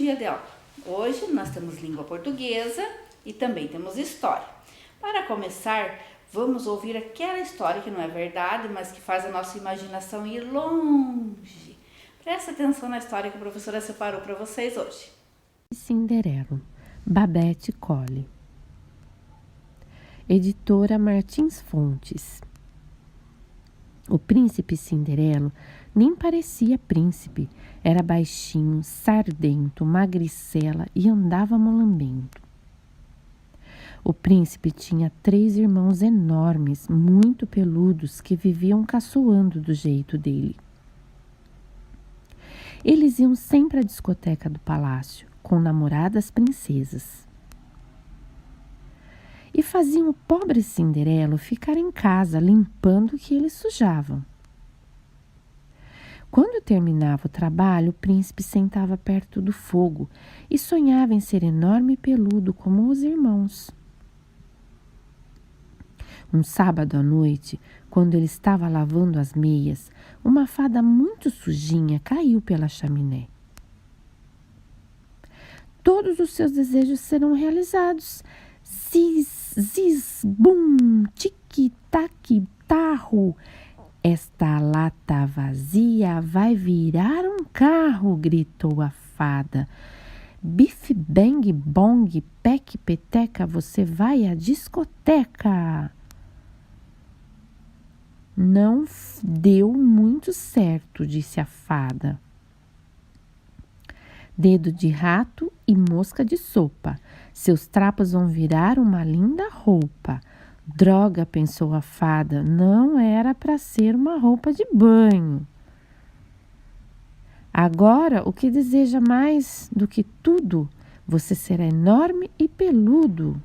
dia de aula. Hoje nós temos língua portuguesa e também temos história. Para começar, vamos ouvir aquela história que não é verdade, mas que faz a nossa imaginação ir longe. Presta atenção na história que a professora separou para vocês hoje. Cinderela, Babette Cole. Editora Martins Fontes. O príncipe Cinderelo nem parecia príncipe. Era baixinho, sardento, magricela e andava molambento. O príncipe tinha 3 irmãos enormes, muito peludos, que viviam caçoando do jeito dele. Eles iam sempre à discoteca do palácio, com namoradas princesas. E faziam o pobre Cinderelo ficar em casa, limpando o que eles sujavam. Quando terminava o trabalho, o príncipe sentava perto do fogo e sonhava em ser enorme e peludo como os irmãos. Um sábado à noite, quando ele estava lavando as meias, uma fada muito sujinha caiu pela chaminé. Todos os seus desejos serão realizados. Ziz, ziz, bum, tic-tac, tarro. Esta lata vazia vai virar um carro, gritou a fada. Bif, bang, bong, pec, peteca, você vai à discoteca. Não deu muito certo, disse a fada. Dedo de rato e mosca de sopa. Seus trapos vão virar uma linda roupa. Droga, pensou a fada, não era para ser uma roupa de banho. Agora, o que deseja mais do que tudo? Você será enorme e peludo.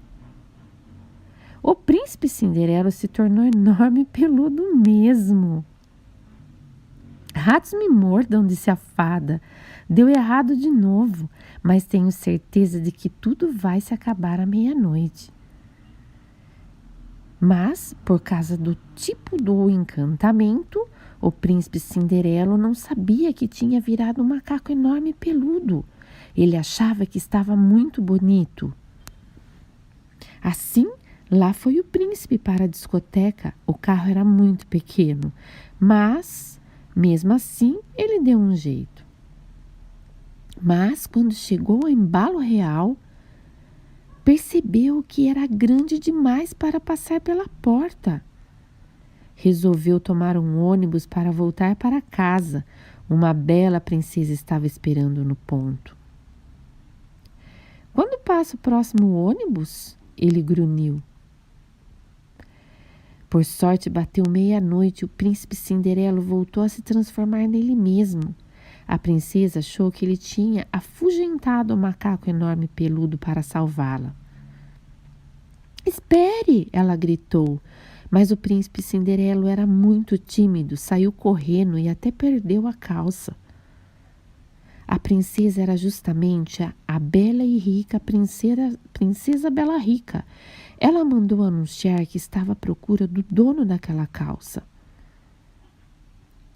O príncipe Cinderelo se tornou enorme e peludo mesmo. Ratos me mordam, disse a fada. Deu errado de novo, mas tenho certeza de que tudo vai se acabar à meia-noite. Mas, por causa do tipo do encantamento, o príncipe Cinderelo não sabia que tinha virado um macaco enorme e peludo. Ele achava que estava muito bonito. Assim, lá foi o príncipe para a discoteca. O carro era muito pequeno, mas, mesmo assim, ele deu um jeito. Mas, quando chegou ao embalo real, percebeu que era grande demais para passar pela porta. Resolveu tomar um ônibus para voltar para casa. Uma bela princesa estava esperando no ponto. Quando passa o próximo ônibus? Ele grunhiu. Por sorte, bateu meia-noite e o príncipe Cinderelo voltou a se transformar nele mesmo. A princesa achou que ele tinha afugentado o macaco enorme e peludo para salvá-la. Espere! Ela gritou, mas o príncipe Cinderelo era muito tímido, saiu correndo e até perdeu a calça. A princesa era justamente a bela e rica princesa Bela Rica. Ela mandou anunciar que estava à procura do dono daquela calça.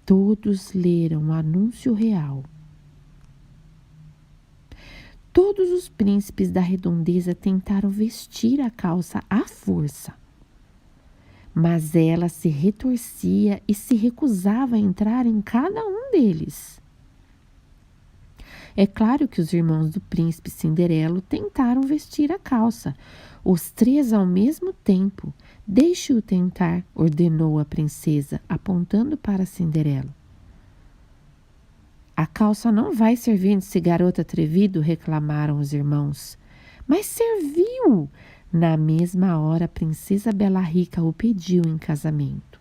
Todos leram o anúncio real. Todos os príncipes da redondeza tentaram vestir a calça à força, mas ela se retorcia e se recusava a entrar em cada um deles. É claro que os irmãos do príncipe Cinderelo tentaram vestir a calça, os 3 ao mesmo tempo. Deixe-o tentar, ordenou a princesa, apontando para Cinderelo. A calça não vai servir desse garoto atrevido, reclamaram os irmãos. Mas serviu! Na mesma hora, a princesa Bela Rica o pediu em casamento.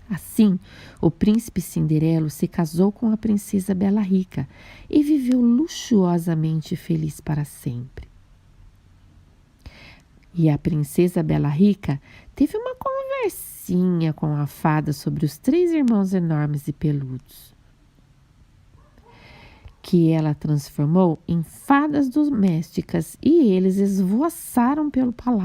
Assim, o príncipe Cinderelo se casou com a princesa Bela Rica e viveu luxuosamente feliz para sempre. E a princesa Bela Rica teve uma conversinha com a fada sobre os 3 irmãos enormes e peludos, que ela transformou em fadas domésticas e eles esvoaçaram pelo palácio.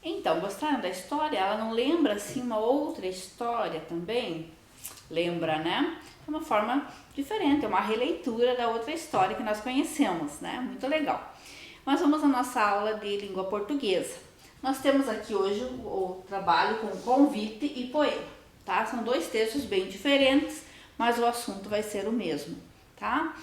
Então, gostaram da história? Ela não lembra assim uma outra história também? Lembra, né? É uma forma diferente, é uma releitura da outra história que nós conhecemos, né? Muito legal. Mas vamos à nossa aula de língua portuguesa. Nós temos aqui hoje o trabalho com convite e poema, tá? São dois textos bem diferentes, mas o assunto vai ser o mesmo, tá?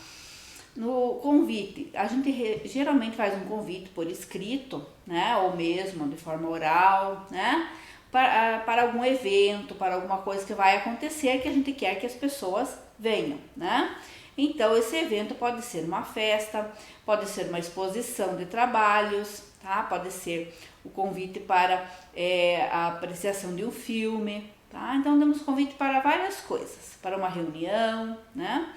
No convite, a gente geralmente faz um convite por escrito, né? Ou mesmo de forma oral, né? Para algum evento, para alguma coisa que vai acontecer que a gente quer que as pessoas venham, né? Então, esse evento pode ser uma festa, pode ser uma exposição de trabalhos, tá? Pode ser o convite para a apreciação de um filme, tá? Então, damos convite para várias coisas, para uma reunião, né?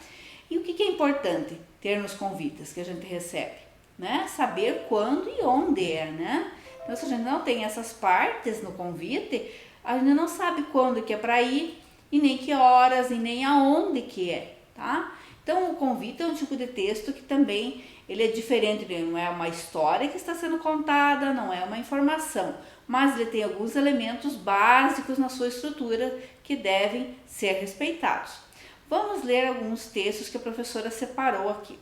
E o que é importante ter nos convites que a gente recebe, né? Saber quando e onde é, né? Então, se a gente não tem essas partes no convite, a gente não sabe quando que é para ir, e nem que horas, e nem aonde que é, tá? Então, o convite é um tipo de texto que também ele é diferente, não é uma história que está sendo contada, não é uma informação, mas ele tem alguns elementos básicos na sua estrutura que devem ser respeitados. Vamos ler alguns textos que a professora separou aqui.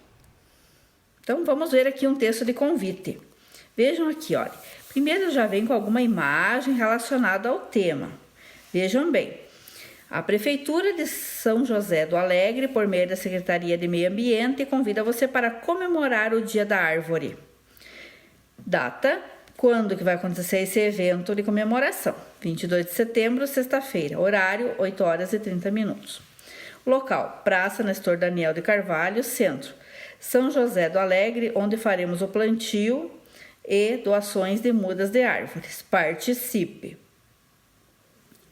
Então, vamos ver aqui um texto de convite. Vejam aqui, olha. Primeiro já vem com alguma imagem relacionada ao tema. Vejam bem. A Prefeitura de São José do Alegre, por meio da Secretaria de Meio Ambiente, convida você para comemorar o Dia da Árvore. Data, quando que vai acontecer esse evento de comemoração? 22 de setembro, sexta-feira. Horário, 8 horas e 30 minutos. Local, Praça Nestor Daniel de Carvalho, Centro. São José do Alegre, onde faremos o plantio e doações de mudas de árvores. Participe.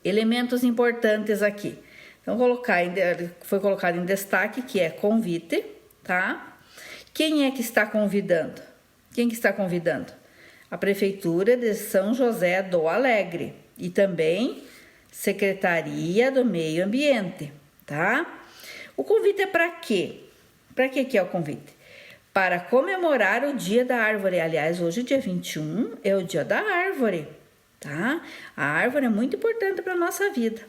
Elementos importantes aqui. Então, foi colocado em destaque que é convite, tá? Quem é que está convidando? Quem que está convidando? A Prefeitura de São José do Alegre e também Secretaria do Meio Ambiente, tá? O convite é para quê? Para que é o convite? Para comemorar o Dia da Árvore. Aliás, hoje, dia 21, é o Dia da Árvore, tá? A árvore é muito importante para a nossa vida.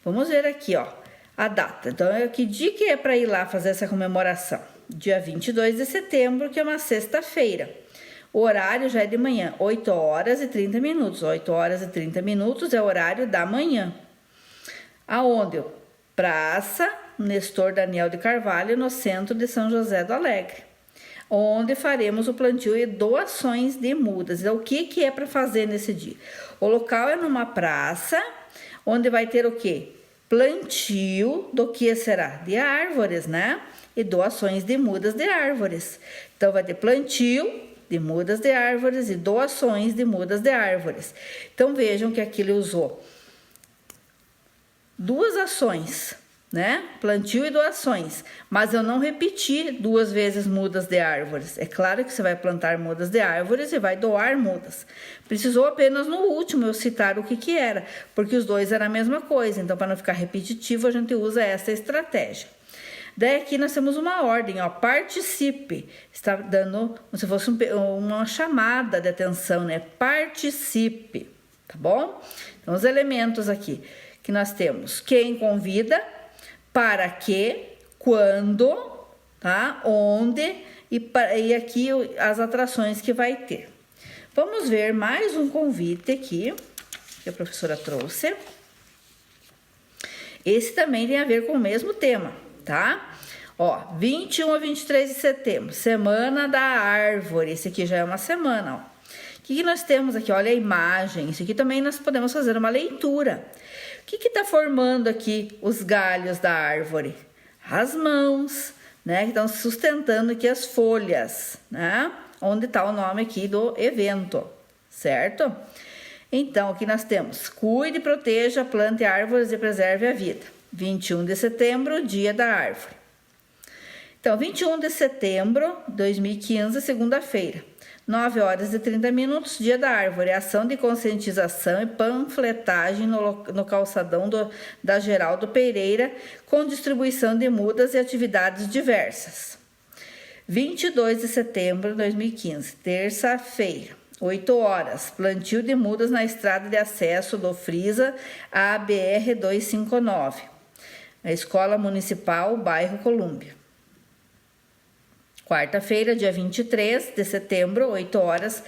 Vamos ver aqui, ó, a data. Então, que dia que é para ir lá fazer essa comemoração? Dia 22 de setembro, que é uma sexta-feira. O horário já é de manhã, 8 horas e 30 minutos. 8 horas e 30 minutos é o horário da manhã. Aonde? Praça Nestor Daniel de Carvalho, no centro de São José do Alegre, onde faremos o plantio e doações de mudas. Então, o que é para fazer nesse dia? O local é numa praça, onde vai ter o quê? Plantio do que será? De árvores, né? E doações de mudas de árvores. Então, vai ter plantio de mudas de árvores e doações de mudas de árvores. Então, vejam que aqui ele usou duas ações, né? Plantio e doações, mas eu não repeti duas vezes mudas de árvores. É claro que você vai plantar mudas de árvores e vai doar mudas. Precisou apenas no último eu citar o que era, porque os dois eram a mesma coisa. Então, para não ficar repetitivo, a gente usa essa estratégia. Daí aqui nós temos uma ordem, ó, participe. Está dando como se fosse uma chamada de atenção, né? Participe, tá bom? Então, os elementos aqui que nós temos: quem convida, para que, quando, tá? Onde e aqui as atrações que vai ter. Vamos ver mais um convite aqui que a professora trouxe. Esse também tem a ver com o mesmo tema, tá? Ó, 21 a 23 de setembro, Semana da Árvore. Esse aqui já é uma semana, ó. O que nós temos aqui? Olha a imagem. Isso aqui também nós podemos fazer uma leitura. O que está formando aqui os galhos da árvore? As mãos, né? Que estão sustentando aqui as folhas, né? Onde está o nome aqui do evento, certo? Então, aqui nós temos: cuide, proteja, plante árvores e preserve a vida. 21 de setembro, Dia da Árvore. Então, 21 de setembro de 2015, segunda-feira. 9 horas e 30 minutos, Dia da Árvore, ação de conscientização e panfletagem no calçadão da Geraldo Pereira, com distribuição de mudas e atividades diversas. 22 de setembro de 2015, terça-feira, 8 horas, plantio de mudas na estrada de acesso do Frisa à BR-259. a Escola Municipal, bairro Colúmbia. Quarta-feira, dia 23 de setembro, 8 horas,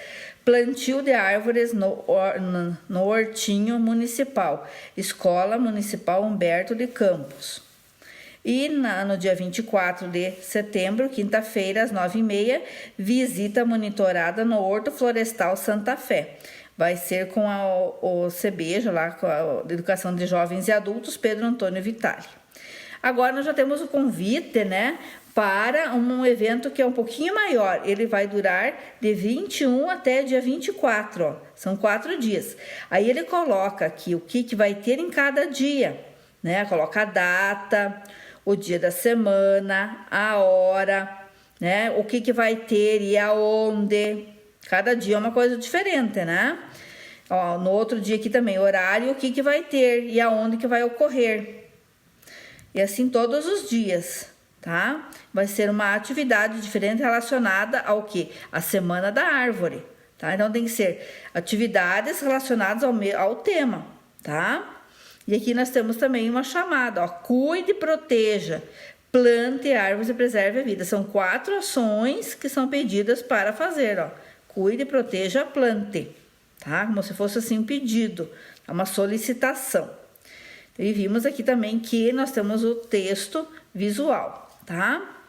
plantio de árvores no Hortinho Municipal, Escola Municipal Humberto de Campos. E no dia 24 de setembro, quinta-feira, às 9h30, visita monitorada no Horto Florestal Santa Fé. Vai ser com o CBJ, lá com a Educação de Jovens e Adultos, Pedro Antônio Vitali. Agora nós já temos o convite, né, para um evento que é um pouquinho maior. Ele vai durar de 21 até dia 24, ó. São 4 dias. Aí ele coloca aqui o que vai ter em cada dia, né? Coloca a data, o dia da semana, a hora, né? O que vai ter e aonde. Cada dia é uma coisa diferente, né? Ó, no outro dia aqui também, horário, o que vai ter e aonde que vai ocorrer. E assim todos os dias, tá? Vai ser uma atividade diferente relacionada ao quê? A Semana da Árvore, tá? Então tem que ser atividades relacionadas ao tema, tá? E aqui nós temos também uma chamada, ó, cuide e proteja, plante árvores e preserve a vida. São 4 ações que são pedidas para fazer, ó. Cuide, proteja, plante, tá? Como se fosse assim um pedido, uma solicitação. E vimos aqui também que nós temos o texto visual, tá?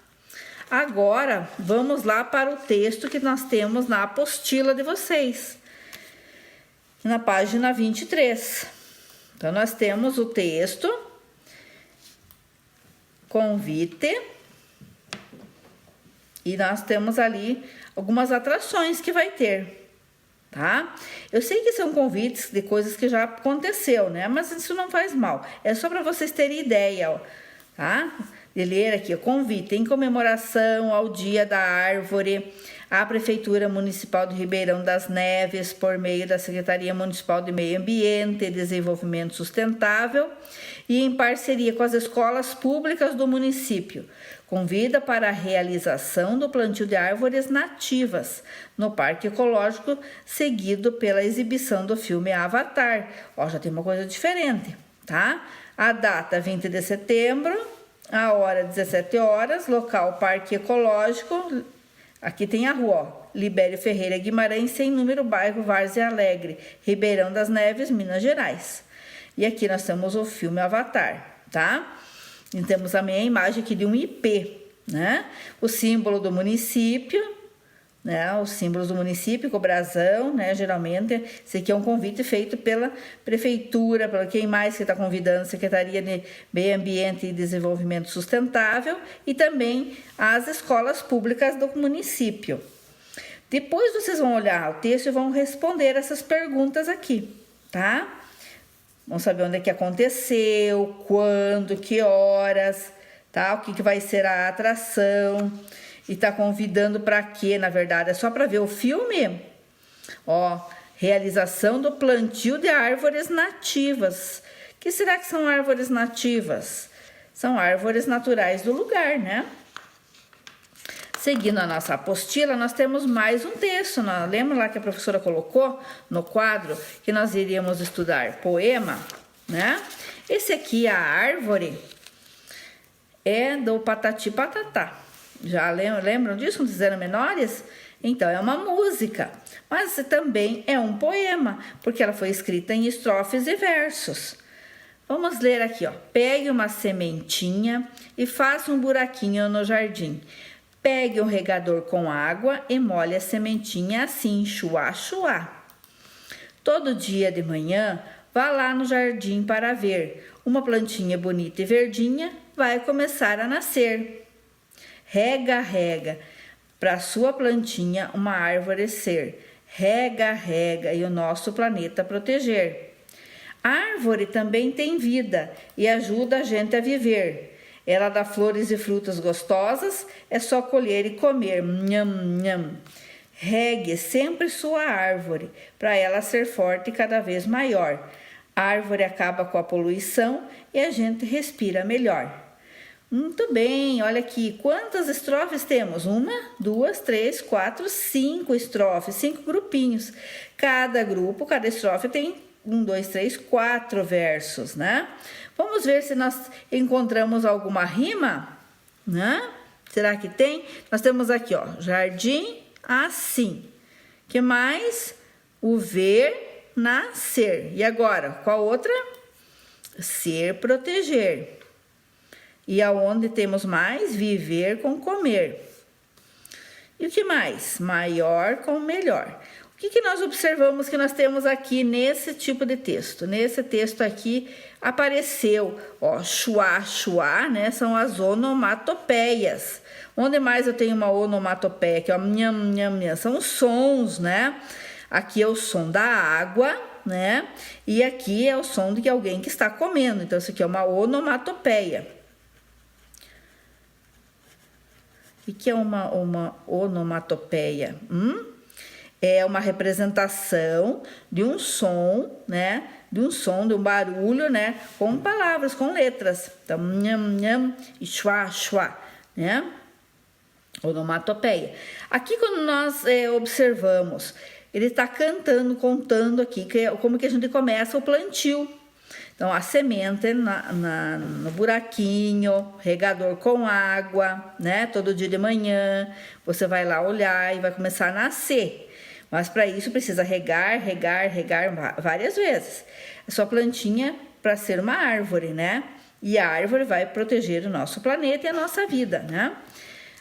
Agora, vamos lá para o texto que nós temos na apostila de vocês, na página 23. Então, nós temos o texto, convite, e nós temos ali algumas atrações que vai ter, tá? Eu sei que são convites de coisas que já aconteceu, né? Mas isso não faz mal. É só para vocês terem ideia, ó, tá? De ler aqui, o convite em comemoração ao Dia da Árvore, a Prefeitura Municipal de Ribeirão das Neves, por meio da Secretaria Municipal de Meio Ambiente e Desenvolvimento Sustentável, e em parceria com as escolas públicas do município, convida para a realização do plantio de árvores nativas no Parque Ecológico, seguido pela exibição do filme Avatar. Ó, já tem uma coisa diferente, tá? A data 20 de setembro, a hora 17 horas, local Parque Ecológico. Aqui tem a rua, ó, Libério Ferreira Guimarães, sem número, bairro Várzea Alegre, Ribeirão das Neves, Minas Gerais. E aqui nós temos o filme Avatar, tá? E temos também a imagem aqui de um IP, né? O símbolo do município, né? Os símbolos do município, com o brasão, né? Geralmente, esse aqui é um convite feito pela prefeitura, pela quem mais que está convidando, Secretaria de Meio Ambiente e Desenvolvimento Sustentável, e também as escolas públicas do município. Depois vocês vão olhar o texto e vão responder essas perguntas aqui, tá? Vamos saber onde é que aconteceu, quando, que horas, tá? O que vai ser a atração. E tá convidando para quê, na verdade? É só para ver o filme? Ó, realização do plantio de árvores nativas. O que será que são árvores nativas? São árvores naturais do lugar, né? Seguindo a nossa apostila, nós temos mais um texto. Lembra lá que a professora colocou no quadro que nós iríamos estudar poema, né? Esse aqui, a árvore, é do Patati Patatá. Já lembram disso quando vocês eram menores? Então, é uma música, mas também é um poema, porque ela foi escrita em estrofes e versos. Vamos ler aqui, ó. Pegue uma sementinha e faça um buraquinho no jardim. Pegue um regador com água e molhe a sementinha assim, chuá, chuá. Todo dia de manhã, vá lá no jardim para ver. Uma plantinha bonita e verdinha vai começar a nascer. Rega, rega, para sua plantinha uma árvore ser. Rega, rega e o nosso planeta proteger. A árvore também tem vida e ajuda a gente a viver. Ela dá flores e frutas gostosas, é só colher e comer. Nham, nham. Regue sempre sua árvore, para ela ser forte e cada vez maior. A árvore acaba com a poluição e a gente respira melhor. Muito bem, olha aqui, quantas estrofes temos? 1, 2, 3, 4, 5 estrofes, 5 grupinhos. Cada grupo, cada estrofe tem 1, 2, 3, 4 versos, né? Vamos ver se nós encontramos alguma rima, né? Será que tem? Nós temos aqui, ó, jardim assim. Que mais? O ver, nascer. E agora, qual outra? Ser, proteger. E aonde temos mais? Viver com comer. E o que mais? Maior com melhor. O que nós observamos que nós temos aqui nesse tipo de texto? Nesse texto aqui apareceu, ó, chuá, chuá, né? São as onomatopeias. Onde mais eu tenho uma onomatopeia? Aqui, ó, nham, nham, nham. São os sons, né? Aqui é o som da água, né? E aqui é o som de alguém que está comendo. Então, isso aqui é uma onomatopeia. O que é uma onomatopeia? É uma representação de um som, né? De um barulho, né? Com palavras, com letras. Então, nham, nham e chua, chua, né? Onomatopeia. Aqui, quando nós observamos, ele está cantando, contando aqui como que a gente começa o plantio. Então, a semente no buraquinho, regador com água, né? Todo dia de manhã, você vai lá olhar e vai começar a nascer. Mas para isso precisa regar várias vezes. A sua plantinha para ser uma árvore, né? E a árvore vai proteger o nosso planeta e a nossa vida, né?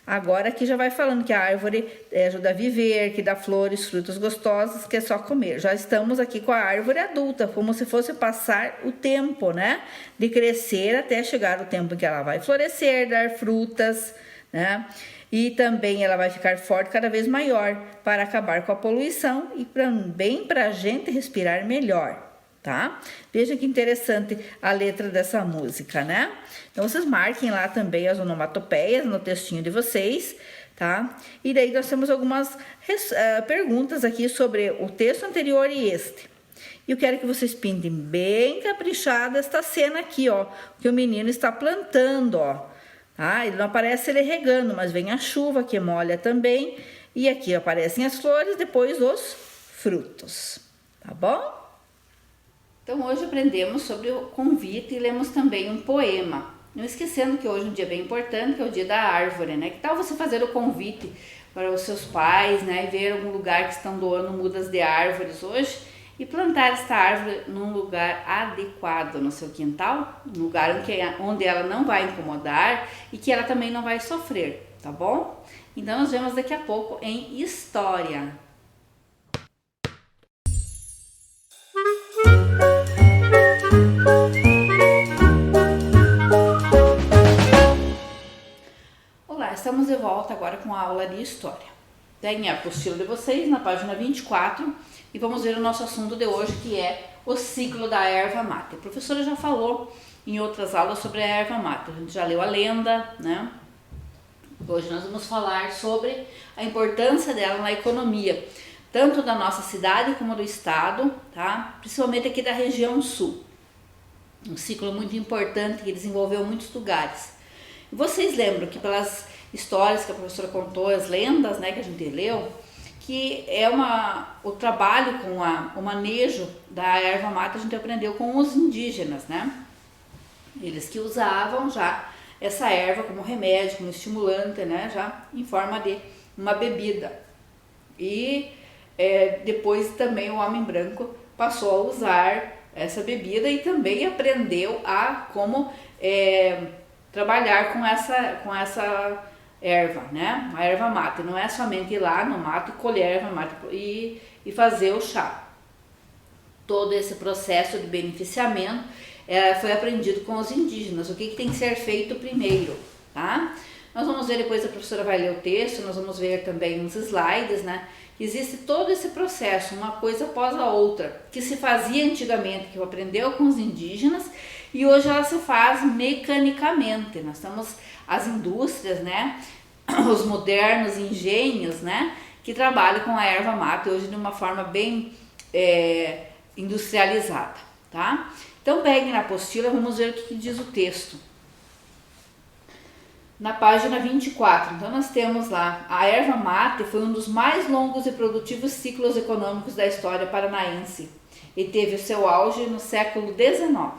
Agora aqui já vai falando que a árvore ajuda a viver, que dá flores, frutos gostosos, que é só comer. Já estamos aqui com a árvore adulta, como se fosse passar o tempo, né? De crescer até chegar o tempo em que ela vai florescer, dar frutas, né? E também ela vai ficar forte, cada vez maior, para acabar com a poluição e também para a gente respirar melhor, tá? Veja que interessante a letra dessa música, né? Então, vocês marquem lá também as onomatopeias no textinho de vocês, tá? E daí nós temos algumas perguntas aqui sobre o texto anterior e este. E eu quero que vocês pintem bem caprichada esta cena aqui, ó, que o menino está plantando, ó. Ah, ele não aparece ele regando, mas vem a chuva que molha também. E aqui aparecem as flores, depois os frutos. Tá bom? Então, hoje aprendemos sobre o convite e lemos também um poema. Não esquecendo que hoje é um dia bem importante, que é o dia da árvore, né? Que tal você fazer o convite para os seus pais, né? E ver algum lugar que estão doando mudas de árvores hoje e plantar esta árvore num lugar adequado no seu quintal, um lugar onde ela não vai incomodar e que ela também não vai sofrer, tá bom? Então, nos vemos daqui a pouco em História. Olá, estamos de volta agora com a aula de História. Tem a apostila de vocês na página 24 e vamos ver o nosso assunto de hoje, que é o ciclo da erva mate. A professora já falou em outras aulas sobre a erva mate, a gente já leu a lenda, né? Hoje nós vamos falar sobre a importância dela na economia, tanto da nossa cidade como do estado, tá? Principalmente aqui da região sul. Um ciclo muito importante que desenvolveu muitos lugares. E vocês lembram que pelas histórias que a professora contou, as lendas, né, que a gente leu, que é o trabalho com o manejo da erva mate a gente aprendeu com os indígenas, né? Eles que usavam já essa erva como remédio, como estimulante, né? Já em forma de uma bebida. E depois também o homem branco passou a usar essa bebida e também aprendeu a como trabalhar com essa erva, né? A erva mate. Não é somente ir lá no mato e colher a erva mate e fazer o chá. Todo esse processo de beneficiamento foi aprendido com os indígenas. O que tem que ser feito primeiro, tá? Nós vamos ver depois, a professora vai ler o texto, nós vamos ver também uns slides, né? Existe todo esse processo, uma coisa após a outra, que se fazia antigamente, que aprendeu com os indígenas, e hoje ela se faz mecanicamente. Nós temos as indústrias, né? Os modernos engenhos, né? Que trabalham com a erva mate hoje de uma forma bem industrializada, tá? Então peguem na apostila, vamos ver o que diz o texto. Na página 24, então nós temos lá, a erva mate foi um dos mais longos e produtivos ciclos econômicos da história paranaense e teve o seu auge no século XIX.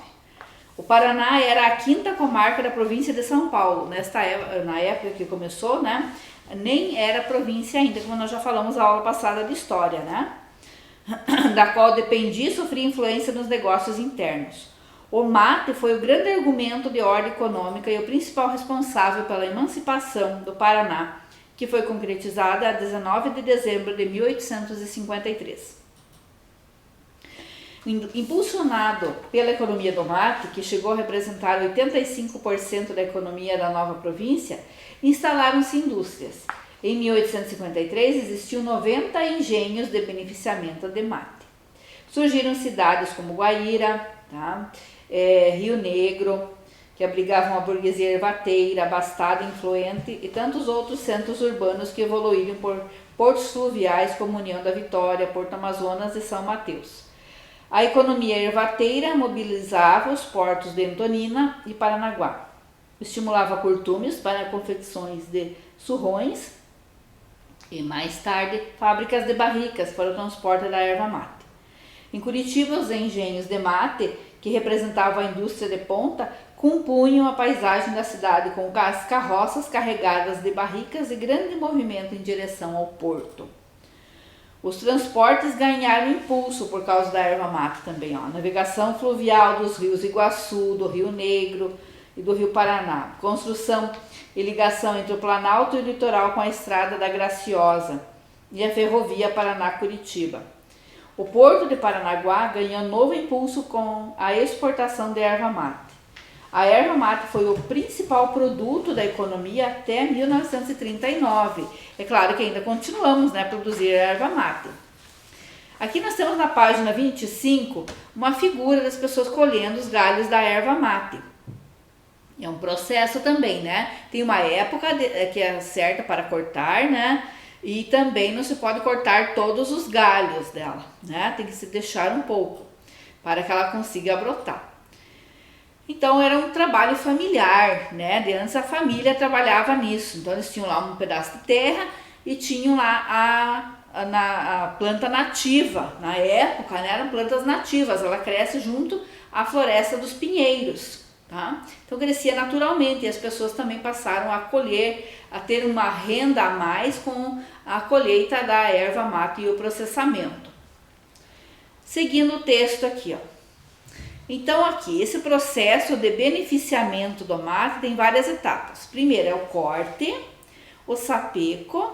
O Paraná era a quinta comarca da província de São Paulo. Na época que começou, né, nem era província ainda, como nós já falamos na aula passada de história, né, da qual dependia e sofria influência nos negócios internos. O mate foi o grande argumento de ordem econômica e o principal responsável pela emancipação do Paraná, que foi concretizada a 19 de dezembro de 1853. Impulsionado pela economia do mate, que chegou a representar 85% da economia da nova província, instalaram-se indústrias. Em 1853 existiam 90 engenhos de beneficiamento de mate. Surgiram cidades como Guaíra, tá? Rio Negro, que abrigavam a burguesia ervateira, abastada e influente, e tantos outros centros urbanos que evoluíram por portos fluviais como União da Vitória, Porto Amazonas e São Mateus. A economia ervateira mobilizava os portos de Antonina e Paranaguá. Estimulava curtumes para confecções de surrões e, mais tarde, fábricas de barricas para o transporte da erva mate. Em Curitiba, os engenhos de mate, que representavam a indústria de ponta, compunham a paisagem da cidade com as carroças carregadas de barricas e grande movimento em direção ao porto. Os transportes ganharam impulso por causa da erva mate também. A navegação fluvial dos rios Iguaçu, do Rio Negro e do Rio Paraná. Construção e ligação entre o Planalto e o litoral com a estrada da Graciosa e a ferrovia Paraná-Curitiba. O porto de Paranaguá ganhou novo impulso com a exportação de erva mate. A erva mate foi o principal produto da economia até 1939. É claro que ainda continuamos, né, a produzir erva mate. Aqui nós temos na página 25 uma figura das pessoas colhendo os galhos da erva mate. É um processo também, né? Tem uma época que é certa para cortar, né? E também não se pode cortar todos os galhos dela, né? Tem que se deixar um pouco para que ela consiga brotar. Então era um trabalho familiar, né? De antes a família trabalhava nisso. Então eles tinham lá um pedaço de terra e tinham lá a planta nativa. Na época, né, eram plantas nativas, ela cresce junto à floresta dos pinheiros, tá? Então crescia naturalmente e as pessoas também passaram a colher, a ter uma renda a mais com a colheita da erva mate e o processamento. Seguindo o texto aqui, ó. Então aqui, esse processo de beneficiamento do mate tem várias etapas. Primeiro é o corte, o sapeco,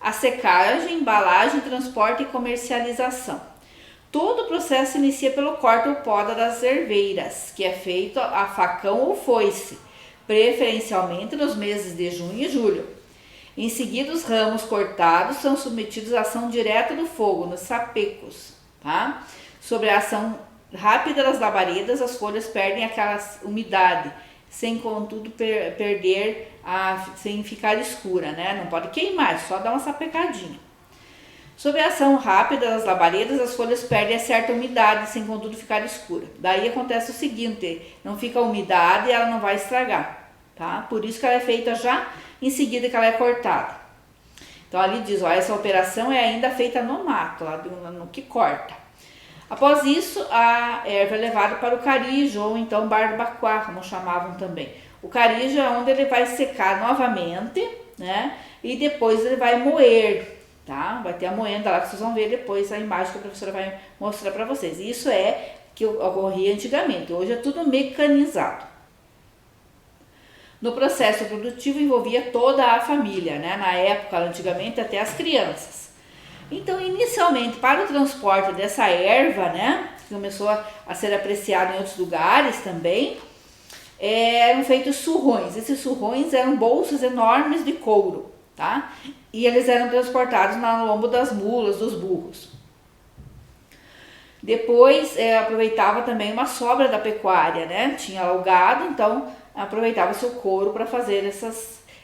a secagem, embalagem, transporte e comercialização. Todo o processo se inicia pelo corte ou poda das erveiras, que é feito a facão ou foice, preferencialmente nos meses de junho e julho. Em seguida, os ramos cortados são submetidos à ação direta do fogo, nos sapecos, tá? Sobre a ação rápida das labaredas, as folhas perdem aquela umidade, sem contudo sem ficar escura, né? Não pode queimar, só dá uma sapecadinha. Sob a ação rápida das labaredas, as folhas perdem certa umidade, sem contudo ficar escura. Daí acontece o seguinte, não fica umidade e ela não vai estragar, tá? Por isso que ela é feita já em seguida que ela é cortada. Então ali diz, ó, essa operação é ainda feita no mato, lá no que corta. Após isso, a erva é levada para o carijo, ou então barbacoa, como chamavam também. O carijo é onde ele vai secar novamente, né? E depois ele vai moer, tá? Vai ter a moenda lá que vocês vão ver depois a imagem que a professora vai mostrar para vocês. Isso é que ocorria antigamente, hoje é tudo mecanizado. No processo produtivo envolvia toda a família, né? Na época, antigamente, até as crianças. Então, inicialmente, para o transporte dessa erva, né, que começou a ser apreciado em outros lugares também, eram feitos surrões. Esses surrões eram bolsas enormes de couro, tá? E eles eram transportados no lombo das mulas, dos burros. Depois, aproveitava também uma sobra da pecuária, né? Tinha o gado, então aproveitava-se o couro para fazer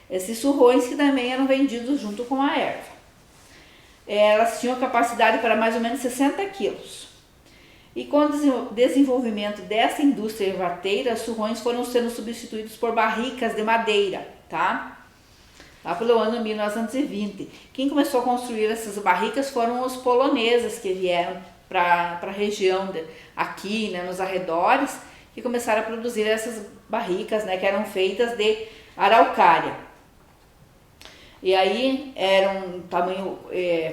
esses surrões que também eram vendidos junto com a erva. Elas tinham capacidade para mais ou menos 60 quilos. E com o desenvolvimento dessa indústria ervateira, os surrões foram sendo substituídos por barricas de madeira, tá? Lá pelo ano 1920. Quem começou a construir essas barricas foram os poloneses que vieram para a região aqui, né, nos arredores, que começaram a produzir essas barricas, né, que eram feitas de araucária. E aí era um tamanho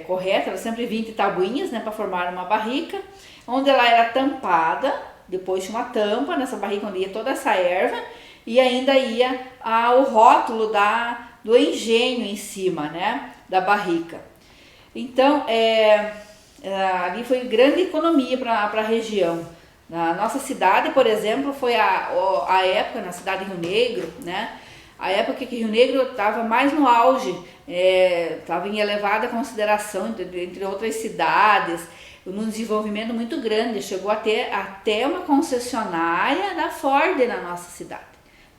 correto, era sempre 20 tabuinhas, né, para formar uma barrica, onde ela era tampada, depois tinha uma tampa nessa barrica onde ia toda essa erva, e ainda ia o rótulo do engenho em cima, né, da barrica. Então, ali foi grande economia para a região. Na nossa cidade, por exemplo, foi a época, na cidade de Rio Negro, né, a época que Rio Negro estava mais no auge, estava em elevada consideração entre outras cidades, num desenvolvimento muito grande, chegou a ter até uma concessionária da Ford na nossa cidade.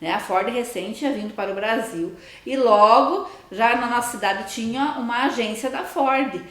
Né? A Ford recente tinha vindo para o Brasil e logo já na nossa cidade tinha uma agência da Ford.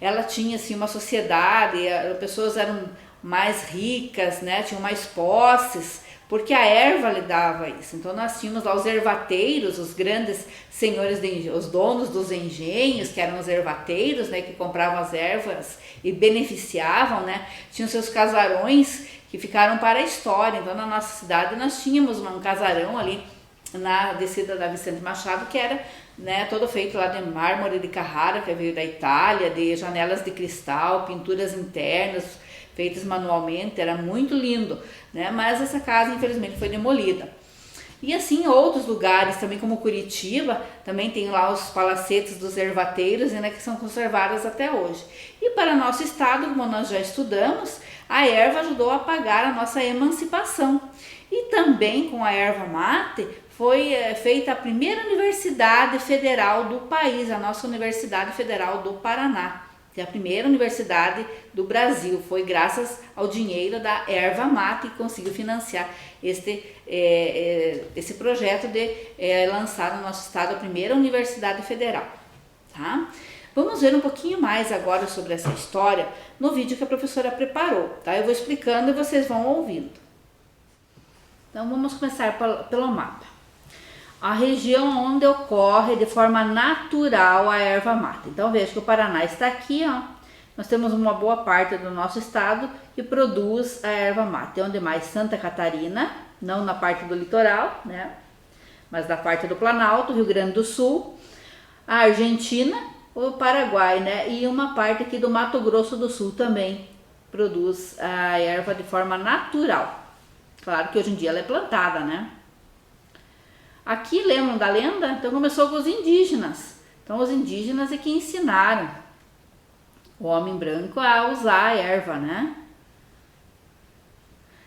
Ela tinha assim uma sociedade, as pessoas eram mais ricas, né? Tinham mais posses, porque a erva lhe dava isso. Então nós tínhamos lá os ervateiros, os grandes senhores, os donos dos engenhos, que eram os ervateiros, né, que compravam as ervas e beneficiavam, né? Tinham seus casarões que ficaram para a história. Então na nossa cidade nós tínhamos um casarão ali na descida da Vicente Machado, que era, né, todo feito lá de mármore de Carrara, que veio da Itália, de janelas de cristal, pinturas internas feitas manualmente, era muito lindo, né? Mas essa casa infelizmente foi demolida. E assim outros lugares também, como Curitiba, também tem lá os palacetes dos ervateiros, né, que são conservados até hoje. E para nosso estado, como nós já estudamos, a erva ajudou a pagar a nossa emancipação. E também com a erva mate foi feita a primeira universidade federal do país, a nossa Universidade Federal do Paraná. Que é a primeira universidade do Brasil, foi graças ao dinheiro da erva mate que conseguiu financiar esse projeto de lançar no nosso estado a primeira universidade federal. Tá? Vamos ver um pouquinho mais agora sobre essa história no vídeo que a professora preparou. Tá? Eu vou explicando e vocês vão ouvindo. Então vamos começar pelo mapa. A região onde ocorre de forma natural a erva mate. Então veja que o Paraná está aqui, ó. Nós temos uma boa parte do nosso estado que produz a erva mate. Onde mais? Santa Catarina, não na parte do litoral, né? Mas da parte do Planalto, Rio Grande do Sul, a Argentina, o Paraguai, né? E uma parte aqui do Mato Grosso do Sul também produz a erva de forma natural. Claro que hoje em dia ela é plantada, né? Aqui, lembram da lenda? Então começou com os indígenas. Então os indígenas é que ensinaram o homem branco a usar a erva, né?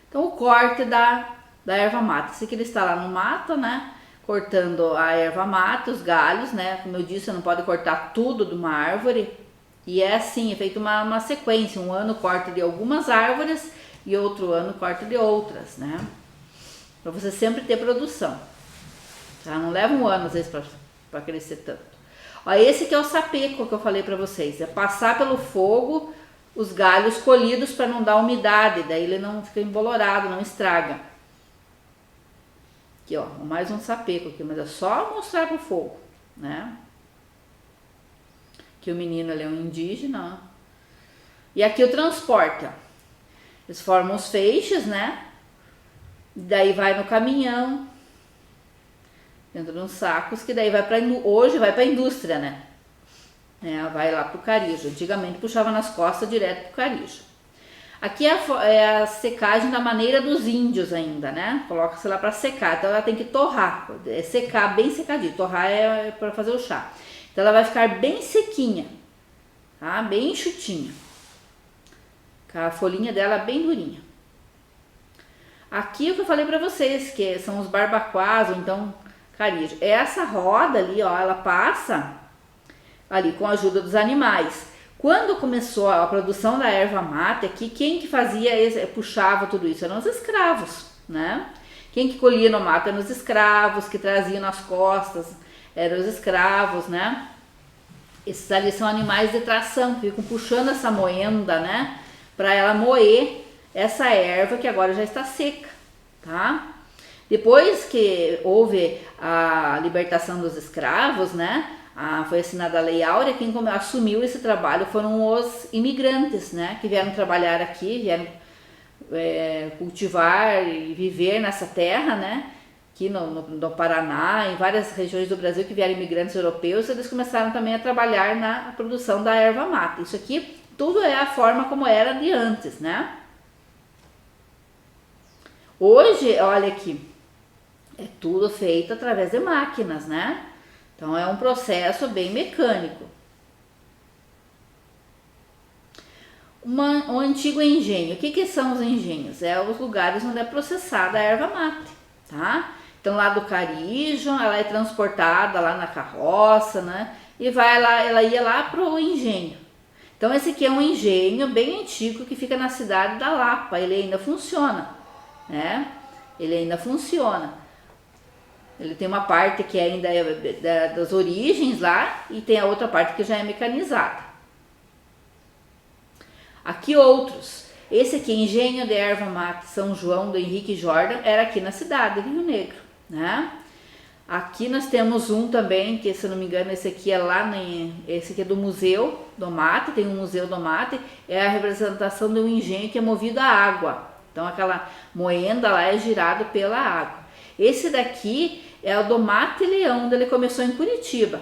Então o corte da erva mate. Esse aqui ele está lá no mato, né? Cortando a erva mate, os galhos, né? Como eu disse, você não pode cortar tudo de uma árvore. E é assim, é feito uma sequência. Um ano corta de algumas árvores e outro ano corta de outras, né? Para você sempre ter produção. Tá? Não leva um ano às vezes para crescer tanto. Ó, esse que é o sapeco que eu falei para vocês. É passar pelo fogo os galhos colhidos para não dar umidade. Daí ele não fica embolorado, não estraga. Aqui ó, mais um sapeco aqui, mas é só mostrar pro fogo, né? Que o menino ali é um indígena, ó. E aqui o transporte, ó. Eles formam os feixes, né? Daí vai no caminhão, dentro de uns sacos, que daí hoje vai para a indústria, né? Vai lá pro carijo. Antigamente puxava nas costas direto pro carijo. Aqui é a secagem da maneira dos índios ainda, né? Coloca-se lá para secar. Então ela tem que torrar, secar bem secadinho. Torrar é para fazer o chá. Então ela vai ficar bem sequinha, tá? Bem enxutinha. Com a folhinha dela bem durinha. Aqui o que eu falei para vocês, que são os barbacoás, ou então carijo. Essa roda ali, ó, ela passa ali com a ajuda dos animais. Quando começou a produção da erva mate aqui, quem que fazia, puxava tudo isso? Eram os escravos, né? Quem que colhia no mato eram os escravos, que traziam nas costas, eram os escravos, né? Esses ali são animais de tração, ficam puxando essa moenda, né? Para ela moer essa erva que agora já está seca, tá? Depois que houve a libertação dos escravos, né? Foi assinada a Lei Áurea, quem assumiu esse trabalho foram os imigrantes, né? Que vieram trabalhar aqui, vieram cultivar e viver nessa terra, né? Aqui no Paraná, em várias regiões do Brasil que vieram imigrantes europeus, eles começaram também a trabalhar na produção da erva mate. Isso aqui tudo é a forma como era de antes, né? Hoje, olha aqui, é tudo feito através de máquinas, né? Então é um processo bem mecânico. Um antigo engenho. O que são os engenhos? É os lugares onde é processada a erva mate, tá? Então lá do Carijo, ela é transportada lá na carroça, né? E vai lá, ela ia lá pro engenho. Então esse aqui é um engenho bem antigo que fica na cidade da Lapa. Ele ainda funciona, né? Ele ainda funciona. Ele tem uma parte que ainda é das origens lá e tem a outra parte que já é mecanizada. Aqui outros. Esse aqui, Engenho de Erva Mate São João do Henrique Jordan, era aqui na cidade de Rio Negro, né? Aqui nós temos um também, que se eu não me engano, esse aqui é esse aqui é do Museu do Mate, tem um Museu do Mate, é a representação de um engenho que é movido a água. Então aquela moenda lá é girada pela água. Esse daqui é o do Mate Leão, onde ele começou em Curitiba.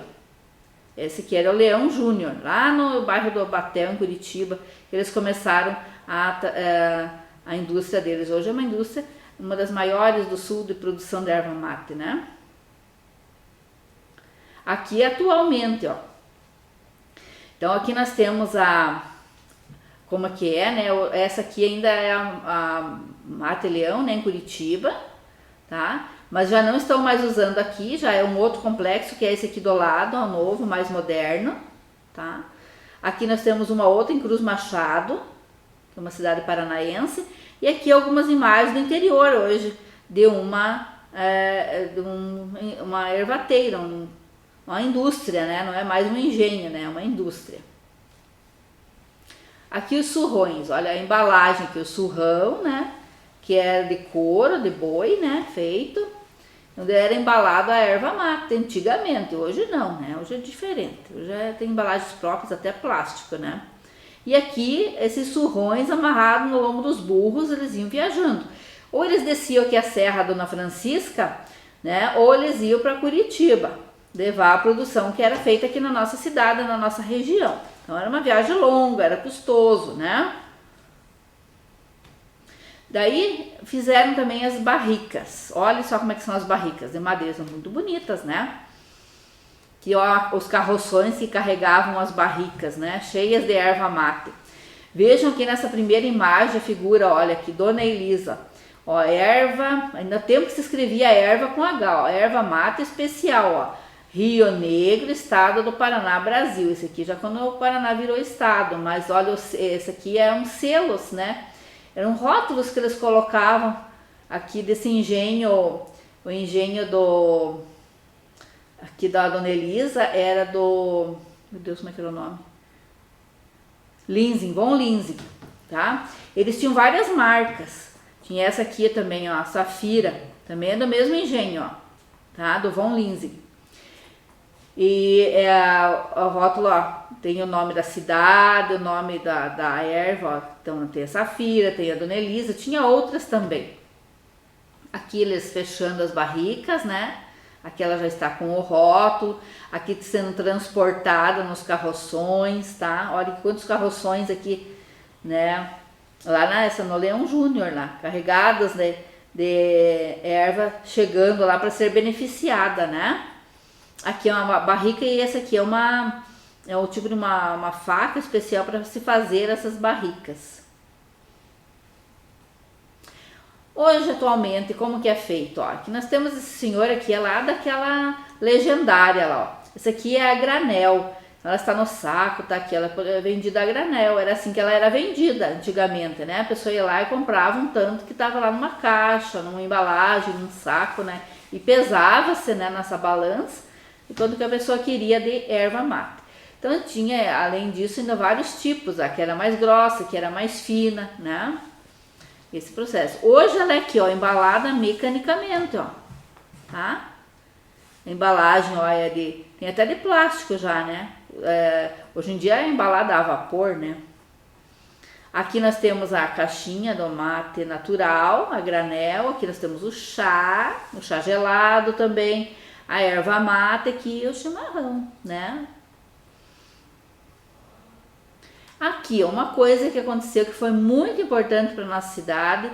Esse aqui era o Leão Júnior, lá no bairro do Batel, em Curitiba, que eles começaram a indústria deles. Hoje é uma indústria, uma das maiores do sul de produção de erva mate, né? Aqui atualmente, ó. Então aqui nós temos como que é, né? Essa aqui ainda é a Mate Leão, né, em Curitiba, tá? Mas já não estão mais usando aqui, já é um outro complexo, que é esse aqui do lado, ó, novo, mais moderno, tá? Aqui nós temos uma outra em Cruz Machado, que é uma cidade paranaense, e aqui algumas imagens do interior hoje, de uma ervateira, uma indústria, né? Não é mais um engenho, né? É uma indústria. Aqui os surrões, olha a embalagem aqui, o surrão, né? Que era de couro, de boi, né? Feito, onde era embalado a erva mate antigamente. Hoje não, né? Hoje é diferente. Hoje tem embalagens próprias, até plástico, né? E aqui, esses surrões amarrados no lombo dos burros, eles iam viajando. Ou eles desciam aqui a Serra Dona Francisca, né? Ou eles iam para Curitiba, levar a produção que era feita aqui na nossa cidade, na nossa região. Então era uma viagem longa, era custoso, né? Daí fizeram também as barricas. Olha só como é que são as barricas de madeira, são muito bonitas, né? Que ó, os carroções que carregavam as barricas, né? Cheias de erva mate. Vejam aqui nessa primeira imagem a figura, olha aqui, Dona Elisa. Ó, erva, ainda tempo que se escrevia erva com H, ó, erva mate especial, ó. Rio Negro, estado do Paraná, Brasil. Esse aqui já quando o Paraná virou estado, mas olha, esse aqui é um selos, né? Eram rótulos que eles colocavam aqui desse engenho, o engenho aqui da Dona Elisa era do, meu Deus, como é que era o nome? Linsing, Von Linsing, tá? Eles tinham várias marcas. Tinha essa aqui também, ó, Safira, também é do mesmo engenho, ó, tá? Do Von Linsing. E o rótulo, ó, tem o nome da cidade, o nome da erva, ó. Então tem a Safira, tem a Dona Elisa, tinha outras também. Aqui eles fechando as barricas, né? Aqui ela já está com o rótulo, aqui sendo transportada nos carroções, tá? Olha quantos carroções aqui, né? Lá no Leão Júnior, lá, carregadas de erva, chegando lá para ser beneficiada, né? Aqui é uma barrica e essa aqui é o tipo de uma faca especial para se fazer essas barricas. Hoje, atualmente, como que é feito? Ó, aqui nós temos esse senhor aqui, é lá daquela legendária lá, ó. Essa aqui é a granel. Ela está no saco, tá aqui, ela é vendida a granel. Era assim que ela era vendida antigamente, né? A pessoa ia lá e comprava um tanto que estava lá numa caixa, numa embalagem, num saco, né? E pesava-se, né, nessa balança, e quanto que a pessoa queria de erva mate. Então tinha, além disso, ainda vários tipos, a que era mais grossa, que era mais fina, né? Esse processo. Hoje ela é aqui, ó, embalada mecanicamente, ó, tá? A embalagem, ó, tem até de plástico já, né? Hoje em dia é embalada a vapor, né? Aqui nós temos a caixinha do mate natural, a granel. Aqui nós temos o chá gelado também, a erva mate aqui e o chimarrão, né? Aqui, uma coisa que aconteceu que foi muito importante para nossa cidade,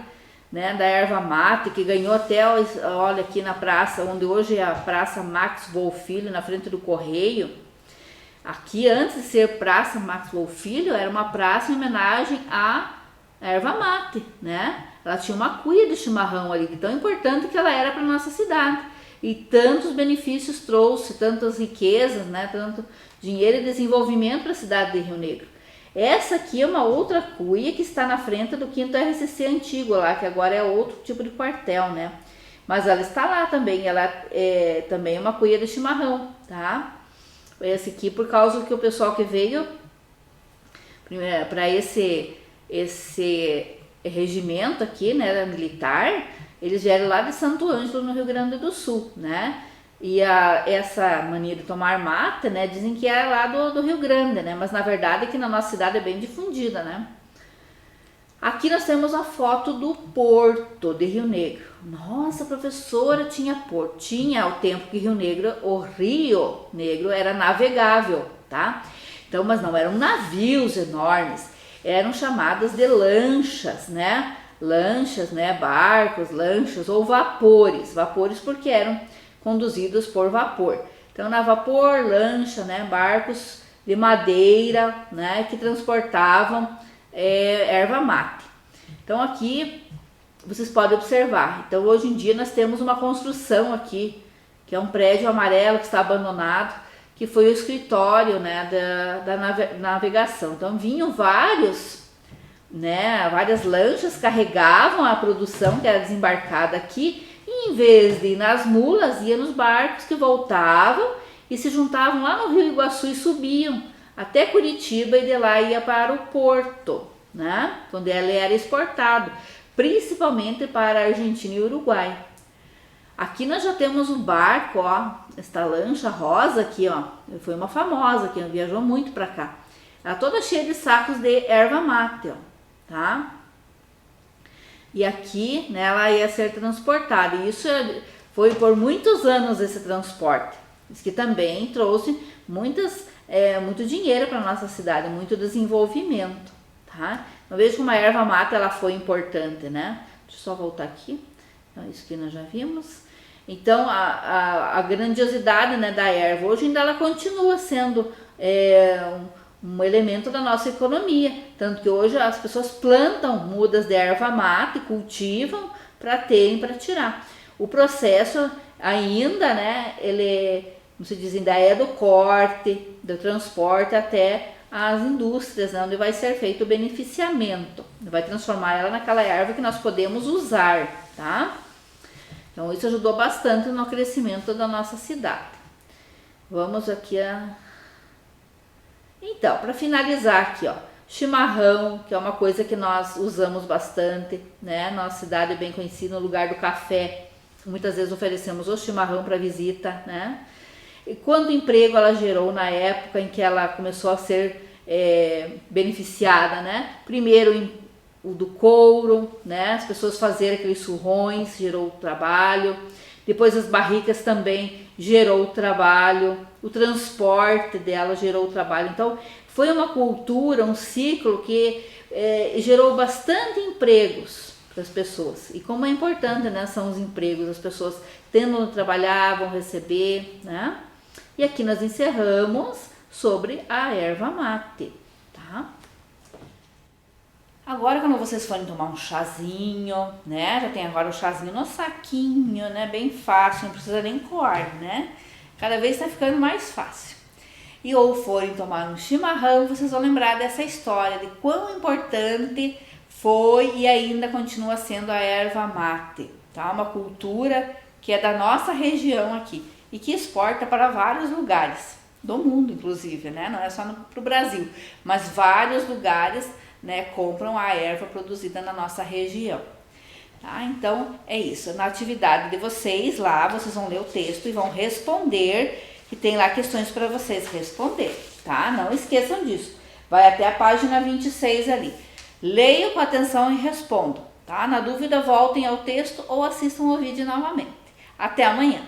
né, da erva mate, que ganhou até, olha, aqui na praça, onde hoje é a Praça Max Filho, na frente do Correio. Aqui, antes de ser Praça Max Filho, era uma praça em homenagem à erva mate, né? Ela tinha uma cuia de chimarrão ali, tão importante que ela era para nossa cidade. E tantos benefícios trouxe, tantas riquezas, né? Tanto dinheiro e desenvolvimento para a cidade de Rio Negro. Essa aqui é uma outra cuia que está na frente do 5º RCC antigo lá, que agora é outro tipo de quartel, né? Mas ela está lá também, ela é também uma cuia de chimarrão, tá? Esse aqui por causa que o pessoal que veio para esse regimento aqui, né, militar, eles vieram lá de Santo Ângelo, no Rio Grande do Sul, né? E essa mania de tomar mate, né, dizem que é lá do Rio Grande, né? Mas na verdade aqui na nossa cidade é bem difundida, né? Aqui nós temos a foto do Porto de Rio Negro. Nossa, professora, tinha porto. Tinha o tempo que Rio Negro, o Rio Negro era navegável, tá? Então, mas não eram navios enormes, eram chamadas de lanchas, né? Lanchas, né? Barcos, lanchas ou vapores. Vapores porque eram conduzidos por vapor. Então, na vapor, lancha, né? Barcos de madeira, né? Que transportavam erva mate. Então aqui vocês podem observar. Então hoje em dia nós temos uma construção aqui, que é um prédio amarelo que está abandonado, que foi o escritório, né, da navegação. Então vinham várias lanchas, carregavam a produção que era desembarcada aqui, e em vez de ir nas mulas, ia nos barcos que voltavam e se juntavam lá no Rio Iguaçu e subiam até Curitiba e de lá ia para o Porto, né? Onde ele era exportado, principalmente para a Argentina e Uruguai. Aqui nós já temos um barco, ó, esta lancha rosa aqui, ó, foi uma famosa que viajou muito para cá. Ela toda cheia de sacos de erva mate, ó, tá? E aqui, né, ela ia ser transportada. E isso foi por muitos anos esse transporte. Isso que também trouxe muito dinheiro para nossa cidade, muito desenvolvimento, tá? Uma vez que uma erva mate ela foi importante, né? Deixa eu só voltar aqui. Então, isso que nós já vimos. Então, a grandiosidade, né, da erva, hoje ainda ela continua sendo um elemento da nossa economia. Tanto que hoje as pessoas plantam mudas de erva mate, cultivam para tirar. O processo ainda, né, ele, como se diz, ainda é do corte, do transporte até as indústrias, né, onde vai ser feito o beneficiamento. Vai transformar ela naquela erva que nós podemos usar, tá? Então isso ajudou bastante no crescimento da nossa cidade. Vamos aqui Então, para finalizar aqui, ó, chimarrão, que é uma coisa que nós usamos bastante, né? Nossa cidade é bem conhecida no lugar do café. Muitas vezes oferecemos o chimarrão para visita, né? E quanto emprego ela gerou na época em que ela começou a ser beneficiada, né? Primeiro o do couro, né? As pessoas faziam aqueles surrões, gerou trabalho. Depois as barricas também gerou trabalho. O transporte dela gerou trabalho. Então foi uma cultura, um ciclo que gerou bastante empregos para as pessoas. E como é importante, né, são os empregos, as pessoas tendo onde trabalhar, vão receber, né? E aqui nós encerramos sobre a erva mate, tá? Agora, quando vocês forem tomar um chazinho, né? Já tem agora o chazinho no saquinho, né? Bem fácil, não precisa nem coar, né? Cada vez está ficando mais fácil. E ou forem tomar um chimarrão, vocês vão lembrar dessa história, de quão importante foi e ainda continua sendo a erva mate, tá? Uma cultura que é da nossa região aqui e que exporta para vários lugares do mundo, inclusive, né? Não é só pro Brasil, mas vários lugares, né, compram a erva produzida na nossa região. Tá? Então é isso, na atividade de vocês lá, vocês vão ler o texto e vão responder, que tem lá questões para vocês responder, tá? Não esqueçam disso, vai até a página 26 ali. Leiam com atenção e respondam, tá? Na dúvida, voltem ao texto ou assistam ao vídeo novamente. Até amanhã!